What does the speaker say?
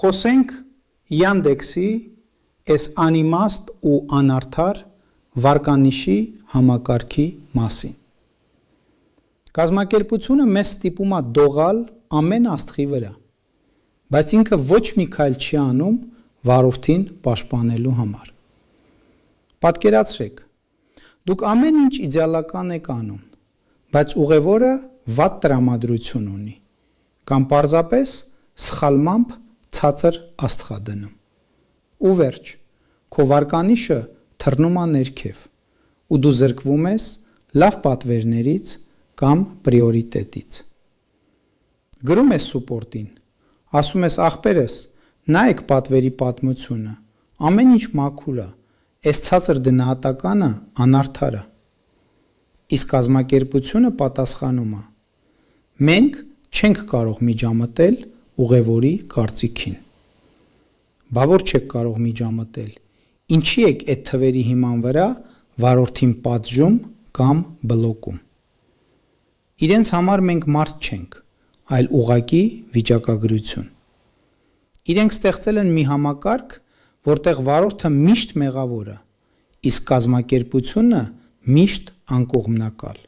Խոսենք Yandex-ի այս անիմաստ ու անարդար վարկանիշի համակարգի մասին։ Կազմակերպությունը մեզ ստիպում է դողալ ամեն աստղի վրա, բայց ինքը ոչ մի քայլ չի անում վարորդին պաշտպանելու համար։ Պատկերացրեք, դուք ամեն ինչ իդեալական եք անում, բայց ուղևորը վատ տրամադրություն ունի, կամ պարզապես սխալմամբ ցածր աստղ է դնում։ Ու վերջ, քո վարկանիշը թռնում է ներքև, ու դու զրկվում ես լավ պատվերներից կամ պրիորիտետից։ Գրում ես սուպորտին, ասում ես ախպերս, նայեք պատվերի պատմությունը, ամեն ինչ մաքուր է, այս ցածր գնահատականը անարդար է։ Իսկ կազմակերպությունը պատասխանում է. մենք չենք կարող միջամտել ուղևորի կարծիքին։ Բա որ չեք կարող միջամտել, ինչի եք այդ թվերի հիման վրա վարորդին պատժում կամ բլոկում։ Իրենց համար մենք մարդ չենք, այլ ուղղակի վիճակագրություն։ Իրենք ստեղծել են մի համակարգ, որտեղ վարորդը միշտ մեղավոր է, իսկ կազմակերպությունը միշտ անկողմնակալ։